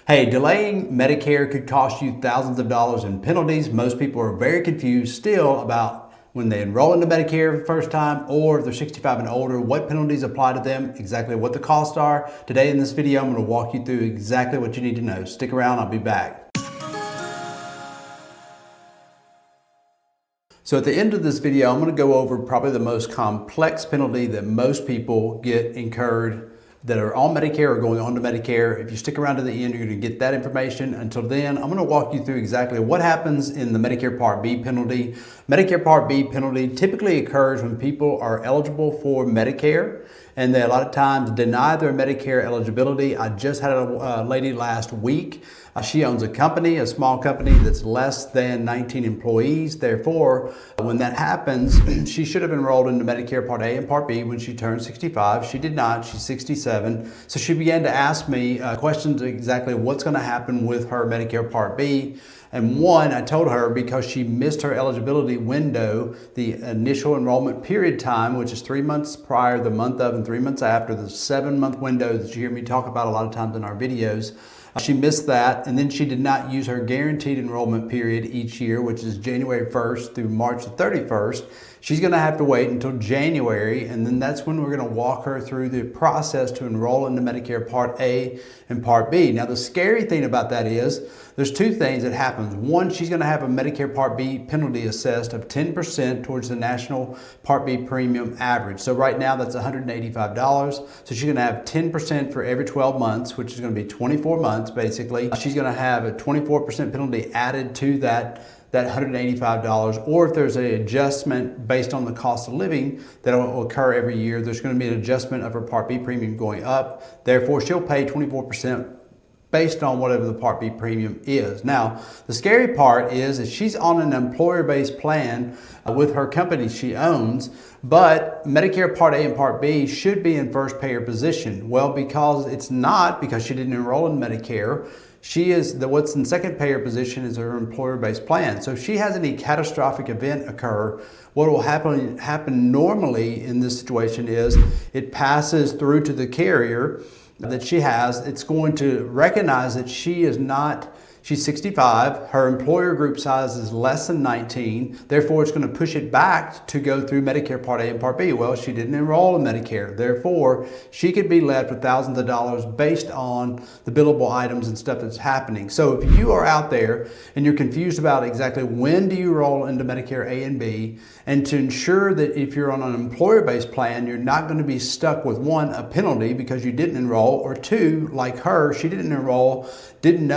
Hey, delaying Medicare could cost you thousands of dollars in penalties. Most people are very confused still about when they enroll into Medicare for the first time, or if they're 65 and older, what penalties apply to them, exactly what the costs are. Today in this video, I'm going to walk you through exactly what you need to know. Stick around, I'll be back. So at the end of this video, I'm going to go over probably the most complex penalty that most people get incurred that are on Medicare or going on to Medicare. If you stick around to the end, you're going to get that information. Until then, I'm going to walk you through exactly what happens in the Medicare Part B penalty. Medicare Part B penalty typically occurs when people are eligible for Medicare and they a lot of times deny their Medicare eligibility. I just had a lady last week. She owns a company, a small company that's less than 19 employees. Therefore, when that happens, she should have enrolled into Medicare Part A and Part B when she turned 65. She did not. She's 67. So she began to ask me questions exactly what's going to happen with her Medicare Part B. And one, I told her because she missed her eligibility window, the initial enrollment period time, which is 3 months prior, the month of, and 3 months after, the 7-month window that you hear me talk about a lot of times in our videos. She missed that, and then she did not use her guaranteed enrollment period each year, which is January 1st through March 31st. She's going to have to wait until January, and then that's when we're going to walk her through the process to enroll into Medicare Part A and Part B. Now, the scary thing about that is there's two things that happens. One, she's going to have a Medicare Part B penalty assessed of 10% towards the national Part B premium average. So right now that's $185. So she's going to have 10% for every 12 months, which is going to be 24 months basically. She's going to have a 24% penalty added to that $185, or if there's an adjustment based on the cost of living that will occur every year, there's going to be an adjustment of her Part B premium going up. Therefore, she'll pay 24% based on whatever the Part B premium is. Now, the scary part is that she's on an employer-based plan with her company she owns, but Medicare Part A and Part B should be in first payer position. Well, because it's not, because she didn't enroll in Medicare, what's in second payer position is her employer-based plan. So if she has any catastrophic event occur, what will happen normally in this situation is it passes through to the carrier that she has. It's going to recognize that she's 65, her employer group size is less than 19, therefore it's going to push it back to go through Medicare Part A and Part B. Well, she didn't enroll in Medicare, therefore she could be left with thousands of dollars based on the billable items and stuff that's happening. So if you are out there and you're confused about exactly when do you roll into Medicare A and B, and to ensure that if you're on an employer-based plan, you're not going to be stuck with one, a penalty because you didn't enroll, or two, like her, she didn't enroll, didn't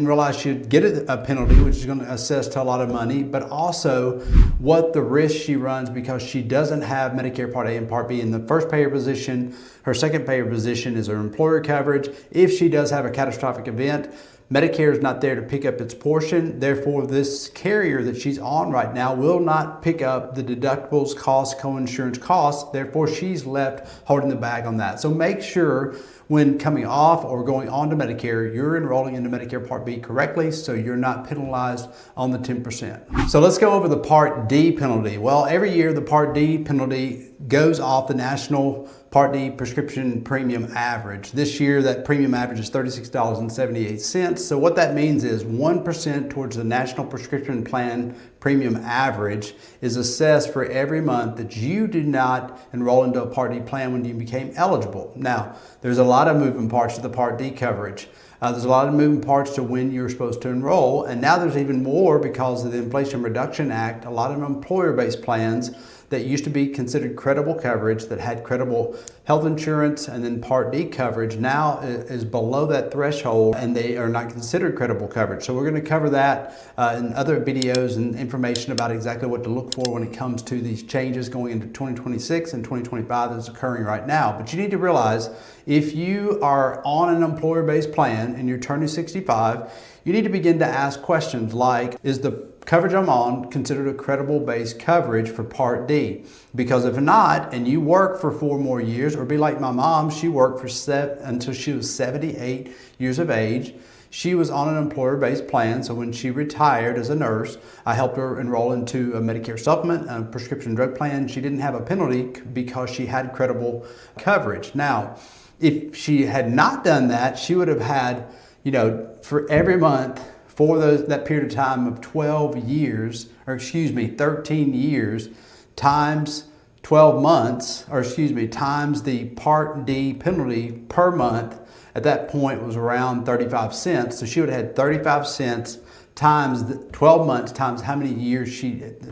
realize she'd get a penalty, which is going to assess to a lot of money, but also what the risk she runs because she doesn't have Medicare Part A and Part B in the first payer position. Her second payer position is her employer coverage. If she does have a catastrophic event, Medicare is not there to pick up its portion. Therefore, this carrier that she's on right now will not pick up the deductibles, costs, coinsurance costs. Therefore, she's left holding the bag on that. So make sure when coming off or going on to Medicare, you're enrolling into Medicare Part B correctly so you're not penalized on the 10%. So let's go over the Part D penalty. Well, every year the Part D penalty goes off the national Part D prescription premium average. This year that premium average is $36.78. So what that means is 1% towards the national prescription plan premium average is assessed for every month that you did not enroll into a Part D plan when you became eligible. Now, there's a lot of moving parts to the Part D coverage. There's a lot of moving parts to when you're supposed to enroll, and now there's even more because of the Inflation Reduction Act. A lot of employer-based plans that used to be considered credible coverage, that had credible health insurance and then Part D coverage, now is below that threshold and they are not considered credible coverage. So we're going to cover that in other videos and information about exactly what to look for when it comes to these changes going into 2026 and 2025 that's occurring right now. But you need to realize if you are on an employer-based plan and you're turning 65, you need to begin to ask questions like, is the coverage I'm on considered a credible base coverage for Part D? Because if not, and you work for 4 more years, or be like my mom, she worked until she was 78 years of age. She was on an employer-based plan, so when she retired as a nurse, I helped her enroll into a Medicare supplement, a prescription drug plan. She didn't have a penalty because she had credible coverage. Now, if she had not done that, she would have had for every month for that period of time of 13 years times 12 months, times the Part D penalty per month, at that point was around 35 cents. So she would have had 35 cents times 12 months times how many years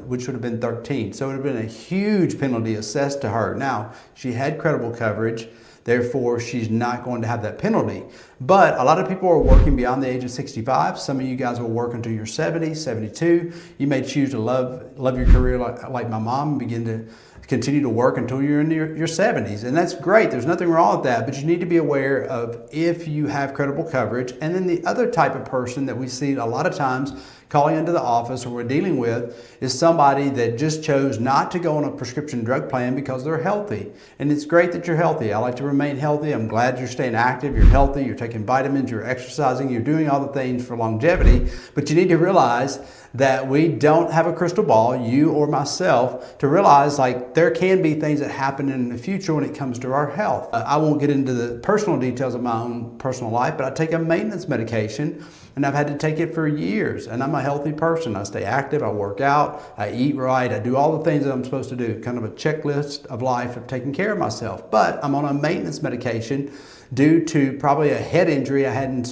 which would have been 13. So it would have been a huge penalty assessed to her. Now, she had credible coverage, therefore she's not going to have that penalty. But a lot of people are working beyond the age of 65. Some of you guys will work until you're 70, 72. You may choose to love your career like my mom and begin to continue to work until you're in your 70s. And that's great. There's nothing wrong with that. But you need to be aware of if you have credible coverage. And then the other type of person that we see a lot of times calling into the office or we're dealing with is somebody that just chose not to go on a prescription drug plan because they're healthy. And it's great that you're healthy. I like to remain healthy. I'm glad you're staying active, you're healthy, you're taking vitamins, you're exercising, you're doing all the things for longevity. But you need to realize that we don't have a crystal ball, you or myself, to realize like there can be things that happen in the future when it comes to our health. I won't get into the personal details of my own personal life, but I take a maintenance medication and I've had to take it for years. And I'm a healthy person. I stay active, I work out, I eat right, I do all the things that I'm supposed to do. Kind of a checklist of life of taking care of myself. But I'm on a maintenance medication due to probably a head injury I had in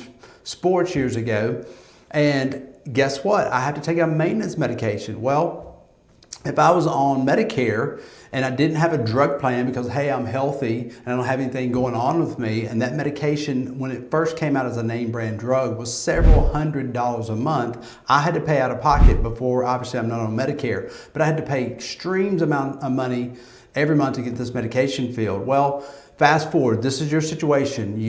sports years ago. And guess what? I have to take a maintenance medication. Well, if I was on Medicare and I didn't have a drug plan because, hey, I'm healthy and I don't have anything going on with me, and that medication, when it first came out as a name brand drug, was several $100s a month, I had to pay out of pocket before, obviously I'm not on Medicare, but I had to pay extremes amount of money every month to get this medication filled. Well, fast forward, this is your situation.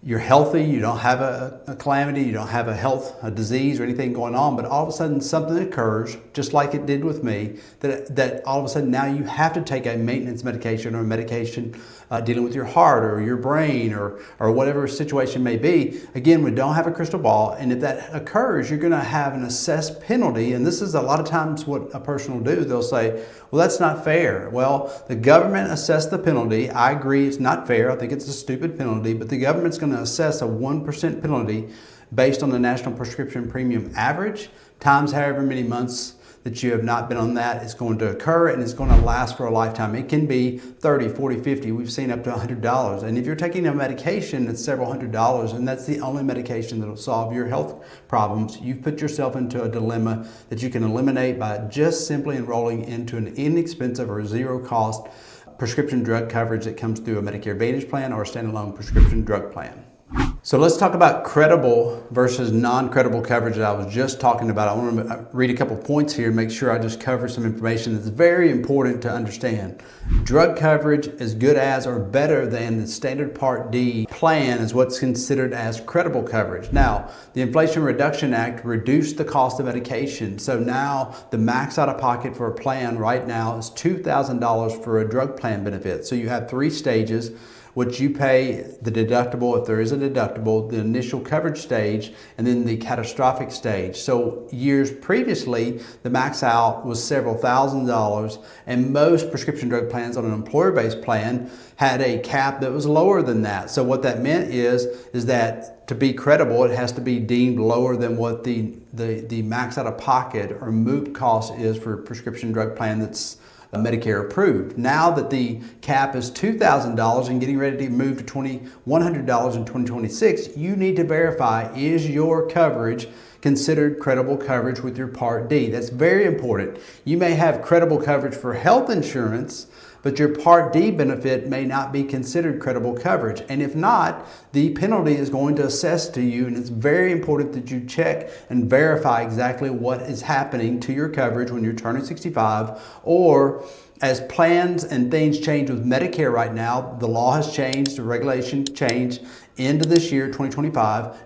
You're healthy, you don't have a calamity, you don't have a disease or anything going on, but all of a sudden something occurs, just like it did with me, that all of a sudden now you have to take a maintenance medication or a medication dealing with your heart or your brain or whatever situation may be. Again, we don't have a crystal ball, and if that occurs, you're going to have an assessed penalty, and this is a lot of times what a person will do. They'll say, well, that's not fair. Well, the government assessed the penalty. I agree it's not fair. I think it's a stupid penalty, but the government's going to assess a 1% penalty based on the national prescription premium average times however many months that you have not been on that. It's going to occur and it's going to last for a lifetime. It can be 30, 40, 50. We've seen up to $100. And if you're taking a medication that's several $100s and that's the only medication that will solve your health problems, you've put yourself into a dilemma that you can eliminate by just simply enrolling into an inexpensive or zero cost prescription drug coverage that comes through a Medicare Advantage plan or a standalone prescription drug plan. So let's talk about credible versus non-credible coverage that I was just talking about. I want to read a couple points here and make sure I just cover some information that's very important to understand. Drug coverage is good as or better than the standard Part D plan is what's considered as credible coverage. Now, the Inflation Reduction Act reduced the cost of medication. So now the max out of pocket for a plan right now is $2,000 for a drug plan benefit. So you have 3 stages, which you pay the deductible, if there is a deductible, the initial coverage stage, and then the catastrophic stage. So years previously, the max out was several $1,000s, and most prescription drug plans on an employer-based plan had a cap that was lower than that. So what that meant is that to be credible, it has to be deemed lower than what the max out of pocket or MOOP cost is for a prescription drug plan that's Medicare approved. Now that the cap is $2,000 and getting ready to move to $100 in 2026, you need to verify, is your coverage considered credible coverage with your Part D? That's very important. You may have credible coverage for health insurance, but your Part D benefit may not be considered credible coverage. And if not, the penalty is going to assess to you, and it's very important that you check and verify exactly what is happening to your coverage when you're turning 65, or as plans and things change with Medicare right now, the law has changed, the regulation changed into this year, 2025,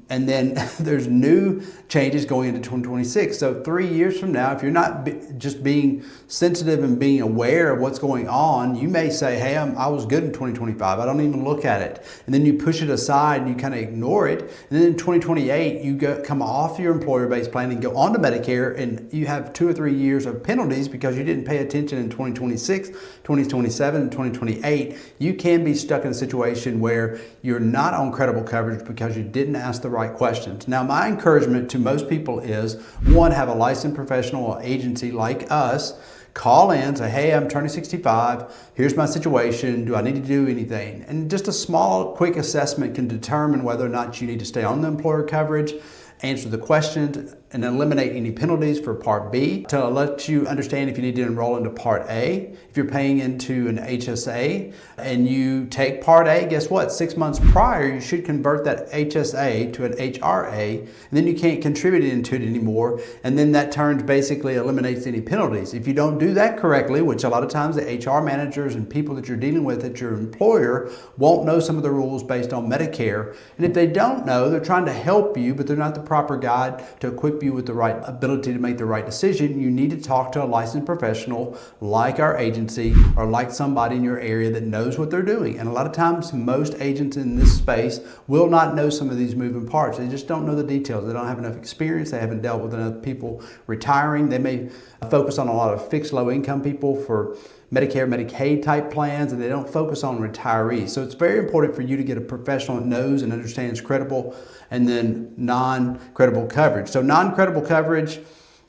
and then there's new changes going into 2026. So 3 years from now, if you're not just being sensitive and being aware of what's going on, you may say, hey, I was good in 2025. I don't even look at it. And then you push it aside and you kind of ignore it. And then in 2028, you come off your employer-based plan and go on to Medicare, and you have 2 or 3 years of penalties because you didn't pay attention in 2026, 2027, and 2028. You can be stuck in a situation where you're not not on credible coverage because you didn't ask the right questions. Now, my encouragement to most people is, one, have a licensed professional or agency like us call in, say, hey, I'm turning 65, here's my situation, do I need to do anything? And just a small, quick assessment can determine whether or not you need to stay on the employer coverage, answer the questions, and eliminate any penalties for Part B to let you understand if you need to enroll into Part A. If you're paying into an HSA and you take Part A, guess what? 6 months prior, you should convert that HSA to an HRA, and then you can't contribute into it anymore, and then that basically eliminates any penalties. If you don't do that correctly, which a lot of times the HR managers and people that you're dealing with at your employer won't know some of the rules based on Medicare, and if they don't know, they're trying to help you, but they're not the proper guide to equip you with the right ability to make the right decision. You need to talk to a licensed professional like our agency or like somebody in your area that knows what they're doing. And a lot of times, most agents in this space will not know some of these moving parts. They just don't know the details. They don't have enough experience. They haven't dealt with enough people retiring. They may focus on a lot of fixed low income people for Medicare, Medicaid type plans, and they don't focus on retirees. So it's very important for you to get a professional that knows and understands credible and then non-credible coverage. So non-credible coverage,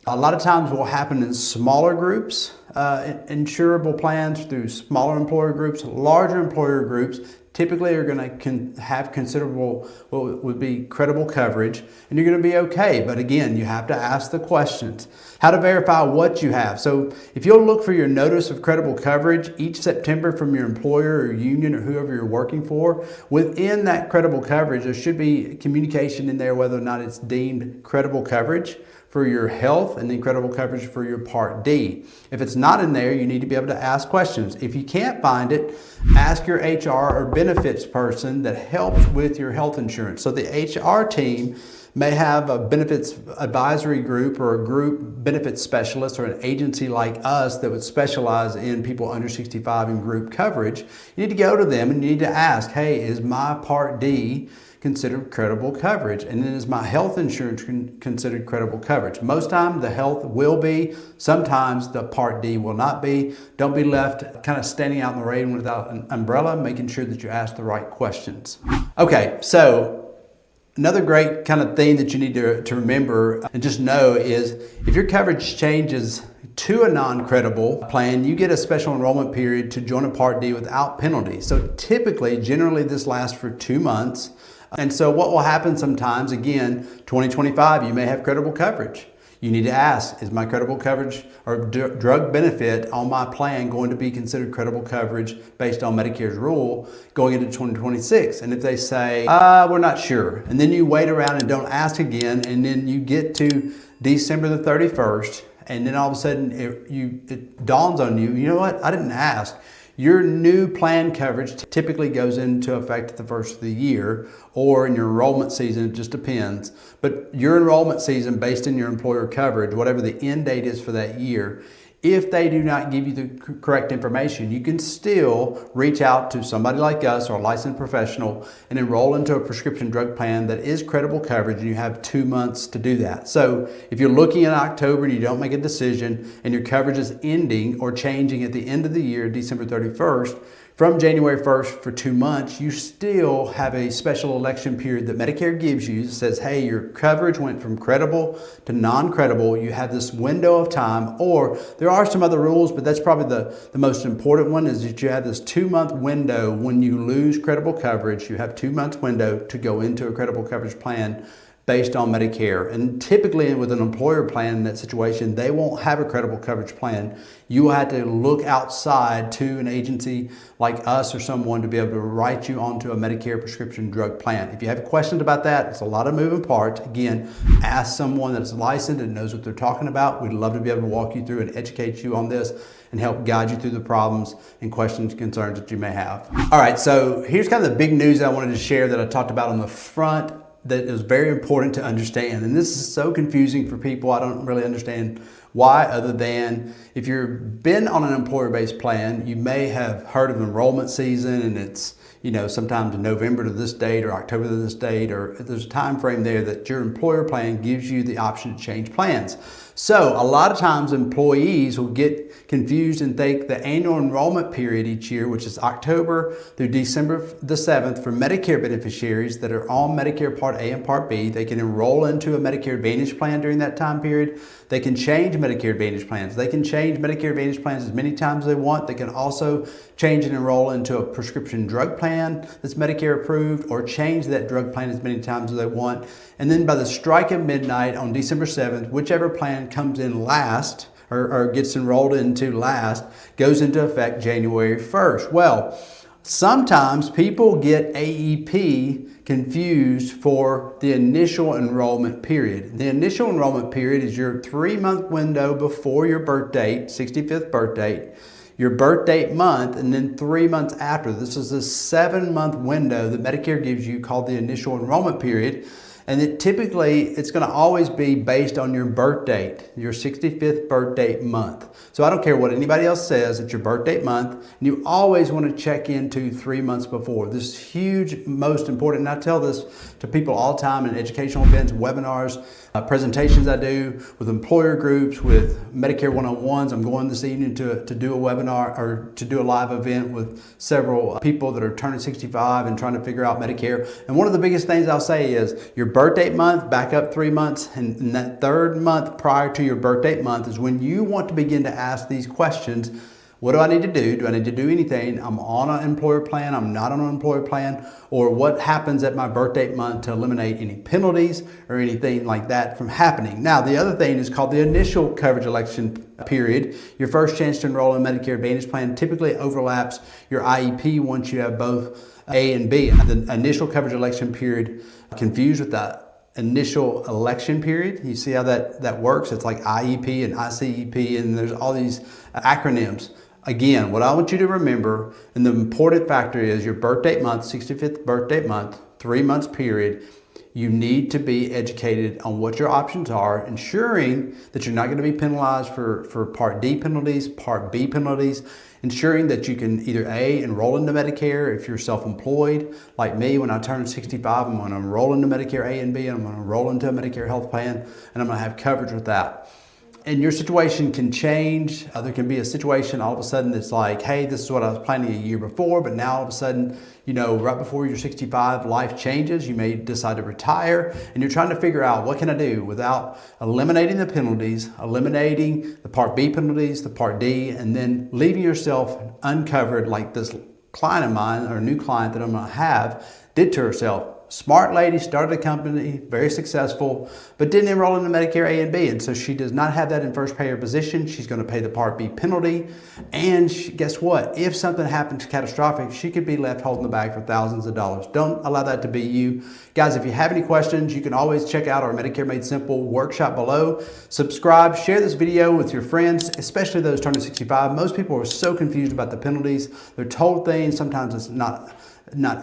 a lot of times will happen in smaller groups, insurable plans through smaller employer groups. Larger employer groups typically are going to have considerable, what would be credible coverage, and you're going to be okay. But again, you have to ask the questions. How to verify what you have. So if you'll look for your notice of credible coverage each September from your employer or union or whoever you're working for, within that credible coverage, there should be communication in there whether or not it's deemed credible coverage for your health and then credible coverage for your Part D. If it's not in there, you need to be able to ask questions. If you can't find it, ask your HR or benefits person that helps with your health insurance. So the HR team may have a benefits advisory group or a group benefits specialist or an agency like us that would specialize in people under 65 in group coverage. You need to go to them and you need to ask, hey, is my Part D considered credible coverage? And then is my health insurance considered credible coverage? Most times the health will be, sometimes the Part D will not be. Don't be left kind of standing out in the rain without an umbrella, making sure that you ask the right questions. Okay, so another great kind of thing that you need to remember and just know is if your coverage changes to a non-credible plan, you get a special enrollment period to join a Part D without penalty. So typically, generally this lasts for 2 months. And so what will happen sometimes, again, 2025, you may have credible coverage. You need to ask, is my credible coverage or drug benefit on my plan going to be considered credible coverage based on Medicare's rule going into 2026? And if they say, we're not sure, and then you wait around and don't ask again, and then you get to December the 31st, and then all of a sudden it dawns on you, you know what, I didn't ask. Your new plan coverage typically goes into effect at the first of the year or in your enrollment season, it just depends. But your enrollment season based on your employer coverage, whatever the end date is for that year, if they do not give you the correct information, you can still reach out to somebody like us or a licensed professional and enroll into a prescription drug plan that is credible coverage, and you have 2 months to do that. So if you're looking in October and you don't make a decision and your coverage is ending or changing at the end of the year, December 31st, from January 1st for 2 months, you still have a special election period that Medicare gives you that says, hey, your coverage went from credible to non-credible. You have this window of time, or there are some other rules, but that's probably the most important one is that you have this 2-month window when you lose credible coverage. You have 2 months window to go into a credible coverage plan based on Medicare. And typically with an employer plan in that situation, they won't have a credible coverage plan. You will have to look outside to an agency like us or someone to be able to write you onto a Medicare prescription drug plan. If you have questions about that, it's a lot of moving parts. Again, ask someone that's licensed and knows what they're talking about. We'd love to be able to walk you through and educate you on this and help guide you through the problems and questions and concerns that you may have. All right, so here's kind of the big news I wanted to share that I talked about on the front that is very important to understand. And this is so confusing for people. I don't really understand Why? Other than if you've been on an employer-based plan, you may have heard of enrollment season, and it's sometimes November to this date or October to this date, or there's a time frame there that your employer plan gives you the option to change plans. So a lot of times employees will get confused and think the annual enrollment period each year, which is October through December the 7th for Medicare beneficiaries that are on Medicare Part A and Part B, they can enroll into a Medicare Advantage plan during that time period. They can change Medicare Advantage plans. They can change Medicare Advantage plans as many times as they want. They can also change and enroll into a prescription drug plan that's Medicare approved, or change that drug plan as many times as they want. And then by the strike of midnight on December 7th, whichever plan comes in last or gets enrolled into last goes into effect January 1st. Well, sometimes people get AEP confused for the initial enrollment period. The initial enrollment period is your 3-month window before your birth date, 65th birth date, your birth date month, and then 3 months after. This is a 7-month window that Medicare gives you called the initial enrollment period. And it's going to always be based on your birth date, your 65th birth date month. So I don't care what anybody else says, it's your birth date month. And you always want to check into 3 months before. This is huge, most important. And I tell this to people all the time in educational events, webinars, presentations I do with employer groups, with Medicare 101s. I'm going this evening to do a webinar or to do a live event with several people that are turning 65 and trying to figure out Medicare. And one of the biggest things I'll say is your birth date month, back up 3 months, and that 3rd month prior to your birth date month is when you want to begin to ask these questions. What do I need to do? Do I need to do anything? I'm on an employer plan, I'm not on an employer plan, or what happens at my birth date month to eliminate any penalties or anything like that from happening. Now, the other thing is called the initial coverage election period. Your first chance to enroll in a Medicare Advantage plan typically overlaps your IEP once you have both A and B. The initial coverage election period confused with that initial election period. You see how that works? It's like IEP and ICEP, and there's all these acronyms. Again, what I want you to remember, and the important factor is your birth date month, 65th birth date month, 3 months period. You need to be educated on what your options are, ensuring that you're not going to be penalized for Part D penalties, Part B penalties, ensuring that you can either A, enroll into Medicare if you're self-employed. Like me, when I turn 65, I'm going to enroll into Medicare A and B, and I'm going to enroll into a Medicare health plan, and I'm going to have coverage with that. And your situation can change. There can be a situation all of a sudden that's like, hey, this is what I was planning a year before, but now all of a sudden, right before you're 65, life changes. You may decide to retire, and you're trying to figure out, what can I do without eliminating the penalties, eliminating the Part B penalties, the Part D, and then leaving yourself uncovered like this client of mine, or a new client that I'm going to have, did to herself. Smart lady, started a company, very successful, but didn't enroll into Medicare A and B. And so she does not have that in first payer position. She's going to pay the Part B penalty. And guess what? If something happens catastrophic, she could be left holding the bag for thousands of dollars. Don't allow that to be you. Guys, if you have any questions, you can always check out our Medicare Made Simple workshop below. Subscribe, share this video with your friends, especially those turning 65. Most people are so confused about the penalties. They're told things, sometimes it's not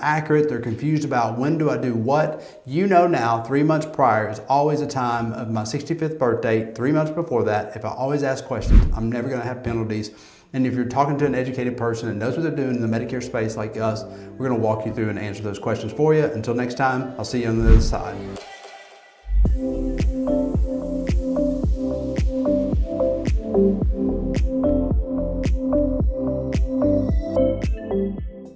accurate. They're confused about when do I do what. Now, 3 months prior is always a time of my 65th birthday. 3 months before that, if I always ask questions, I'm never going to have penalties. And if you're talking to an educated person that knows what they're doing in the Medicare space like us, we're going to walk you through and answer those questions for you. Until next time, I'll see you on the other side.